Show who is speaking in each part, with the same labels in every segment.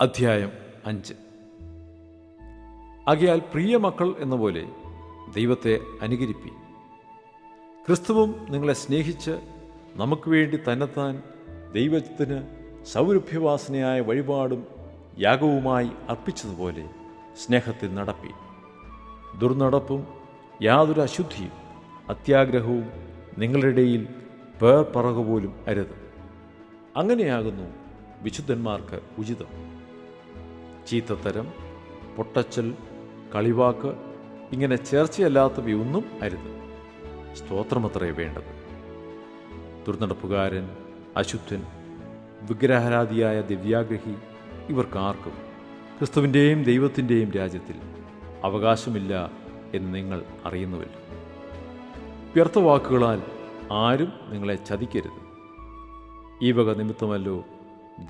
Speaker 1: അധ്യായം 5. ആകയാൽ പ്രിയ മക്കൾ എന്ന പോലെ ദൈവത്തെ അനുകരിപ്പി. ക്രിസ്തുവും നിങ്ങളെ സ്നേഹിച്ച് നമുക്ക് വേണ്ടി തന്നെത്താൻ ദൈവത്തിന് സൗരഭ്യവാസനയായ വഴിപാടും യാഗവുമായി അർപ്പിച്ചതുപോലെ സ്നേഹത്തിൽ നടപ്പി. ദുർനടപ്പും യാതൊരു അശുദ്ധിയും അത്യാഗ്രഹവും നിങ്ങളുടെ ഇടയിൽ പേർ പറകുപോലും അരുത്. അങ്ങനെയാകുന്നു വിശുദ്ധന്മാർക്ക് ഉചിതം. ചീത്തത്തരം, പൊട്ടച്ചൽ, കളിവാക്ക് ഇങ്ങനെ ചേർച്ചയല്ലാത്തവയൊന്നും അരുത്. സ്തോത്രമത്രേ വേണ്ടത്. ദുർനടപ്പുകാരൻ, അശുദ്ധൻ, വിഗ്രഹാരാധിയായ ദിവ്യാഗ്രഹി ഇവർക്കാർക്കും ക്രിസ്തുവിൻ്റെയും ദൈവത്തിൻ്റെയും രാജ്യത്തിൽ അവകാശമില്ല എന്ന് നിങ്ങൾ അറിയുന്നുവല്ലോ. വ്യർത്ഥവാക്കുകളാൽ ആരും നിങ്ങളെ ചതിക്കരുത്. ഈ വക നിമിത്തമല്ലോ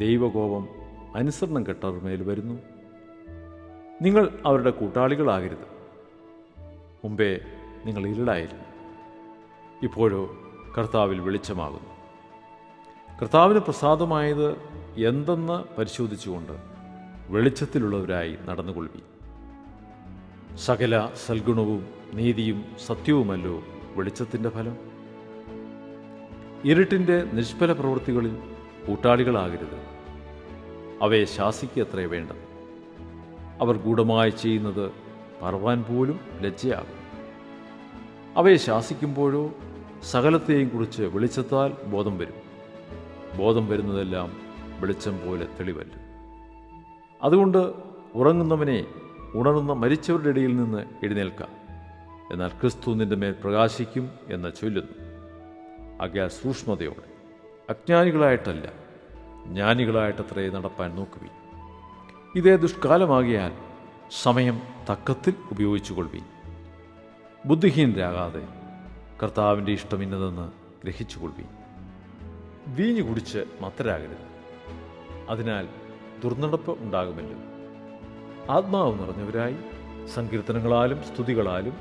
Speaker 1: ദൈവകോപം അനുസരണം കെട്ടവർ മേൽ വരുന്നു. നിങ്ങൾ അവരുടെ കൂട്ടാളികളാകരുത്. മുമ്പേ നിങ്ങൾ ഇരുളായിരുന്നു, ഇപ്പോഴോ കർത്താവിൽ വെളിച്ചമാകുന്നു. കർത്താവിന് പ്രസാദമായത് എന്തെന്ന് പരിശോധിച്ചുകൊണ്ട് വെളിച്ചത്തിലുള്ളവരായി നടന്നുകൊള്ളുവി. സകല സൽഗുണവും നീതിയും സത്യവുമല്ലോ വെളിച്ചത്തിൻ്റെ ഫലം. ഇരുട്ടിൻ്റെ നിഷ്ഫല പ്രവൃത്തികളിൽ കൂട്ടാളികളാകരുത്. അവയെ ശാസിക്കത്രേ വേണ്ടത്. അവർ ഗൂഢമായി ചെയ്യുന്നത് പറവാൻ പോലും ലജ്ജയാകും. അവയെ ശാസിക്കുമ്പോഴോ സകലത്തെയും കുറിച്ച് വെളിച്ചത്താൽ ബോധം വരും. ബോധം വരുന്നതെല്ലാം വെളിച്ചം പോലെ തെളിവല്ല. അതുകൊണ്ട് ഉറങ്ങുന്നവനെ ഉണർന്ന മരിച്ചവരുടെ ഇടയിൽ നിന്ന് എഴുന്നേൽക്കാം, എന്നാൽ ക്രിസ്തു നിന്റെ മേൽ പ്രകാശിക്കും എന്ന് ചൊല്ലുന്നു. ആകയാൽ സൂക്ഷ്മതയോടെ അജ്ഞാനികളായിട്ടല്ല ജ്ഞാനികളായിട്ടത്രേ നടപ്പാൻ നോക്കുവി. ഇതേ ദുഷ്കാലമാകിയാൽ സമയം തക്കത്തിൽ ഉപയോഗിച്ചുകൊള്ളുവി. ബുദ്ധിഹീനരാകാതെ കർത്താവിൻ്റെ ഇഷ്ടം ഇന്നതെന്ന് ഗ്രഹിച്ചുകൊള്ളുവി. വീഞ്ഞു കുടിച്ച് മത്തരാകരുത്, അതിനാൽ ദുർനടപ്പ് ഉണ്ടാകുമല്ലോ. ആത്മാവ് നിറഞ്ഞവരായി സങ്കീർത്തനങ്ങളാലും സ്തുതികളാലും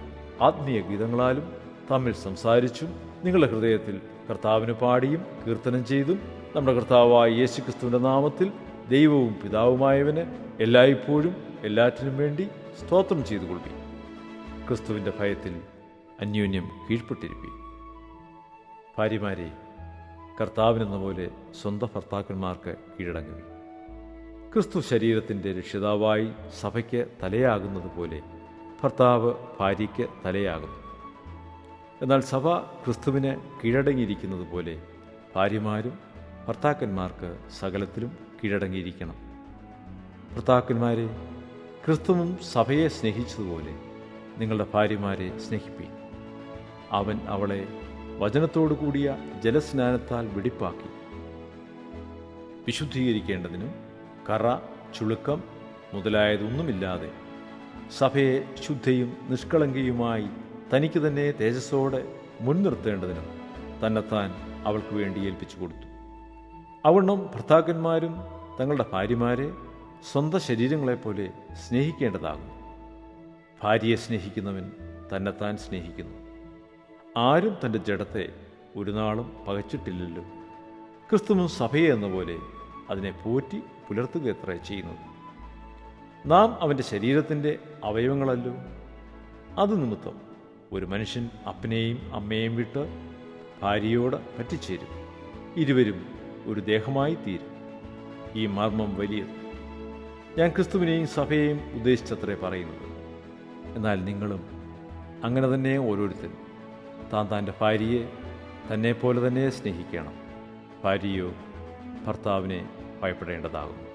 Speaker 1: ആത്മീയ ഗീതങ്ങളാലും തമ്മിൽ സംസാരിച്ചും നിങ്ങളുടെ ഹൃദയത്തിൽ കർത്താവിന് പാടിയും കീർത്തനം ചെയ്തും നമ്മുടെ കർത്താവായ യേശുക്രിസ്തുവിൻ്റെ നാമത്തിൽ ദൈവവും പിതാവുമായവന് എല്ലായ്പ്പോഴും എല്ലാറ്റിനും വേണ്ടി സ്തോത്രം ചെയ്തുകൊള്ളി. ക്രിസ്തുവിൻ്റെ ഭയത്തിൽ അന്യോന്യം കീഴ്പ്പെട്ടിരിപ്പി. ഭാര്യമാരെ, കർത്താവിനെന്ന പോലെ സ്വന്തം ഭർത്താക്കന്മാർക്ക് കീഴടങ്ങുക. ക്രിസ്തു ശരീരത്തിൻ്റെ രക്ഷിതാവായി സഭയ്ക്ക് തലയാകുന്നത് പോലെ ഭർത്താവ് ഭാര്യയ്ക്ക് തലയാകുന്നു. എന്നാൽ സഭ ക്രിസ്തുവിന് കീഴടങ്ങിയിരിക്കുന്നത് പോലെ ഭാര്യമാരും ഭർത്താക്കന്മാർക്ക് സകലത്തിലും കീഴടങ്ങിയിരിക്കണം. ഭർത്താക്കന്മാരെ, ക്രിസ്തുവും സഭയെ സ്നേഹിച്ചതുപോലെ നിങ്ങളുടെ ഭാര്യമാരെ സ്നേഹിപ്പീൻ. അവൻ അവളെ വചനത്തോടു കൂടിയ ജലസ്നാനത്താൽ വെടിപ്പാക്കി വിശുദ്ധീകരിക്കേണ്ടതിനും കറ, ചുളുക്കം മുതലായതൊന്നുമില്ലാതെ സഭയെ ശുദ്ധയും നിഷ്കളങ്കയുമായി തനിക്ക് തന്നെ തേജസ്സോടെ മുൻനിർത്തേണ്ടതിനും തന്നെത്താൻ അവൾക്ക് വേണ്ടി ഏൽപ്പിച്ചു കൊടുത്തു. അവണ്ണം ഭർത്താക്കന്മാരും തങ്ങളുടെ ഭാര്യമാരെ സ്വന്തം ശരീരങ്ങളെപ്പോലെ സ്നേഹിക്കേണ്ടതാകും. ഭാര്യയെ സ്നേഹിക്കുന്നവൻ തന്നെത്താൻ സ്നേഹിക്കുന്നു. ആരും തൻ്റെ ജഡത്തെ ഒരു നാളും പകച്ചിട്ടില്ലല്ലോ. ക്രിസ്തുവും സഭയെ എന്ന പോലെ അതിനെ പോറ്റി പുലർത്തുകയത്രേ ചെയ്യുന്നത്. നാം അവൻ്റെ ശരീരത്തിൻ്റെ അവയവങ്ങളല്ലോ. അതുനിമിത്തം ഒരു മനുഷ്യൻ അപ്പനെയും അമ്മയെയും വിട്ട് ഭാര്യയോട് പറ്റിച്ചേരും, ഇരുവരും ഒരു ദേഹമായി തീരും. ഈ മർമ്മം വലിയത്. ഞാൻ ക്രിസ്തുവിനെയും സഭയെയും ഉദ്ദേശിച്ചത്രേ പറയുന്നത്. എന്നാൽ നിങ്ങളും അങ്ങനെ തന്നെ ഓരോരുത്തരും താൻ്റെ ഭാര്യയെ തന്നെപ്പോലെ തന്നെ സ്നേഹിക്കണം. ഭാര്യയോ ഭർത്താവിനെ ഭയപ്പെടേണ്ടതാകുന്നു.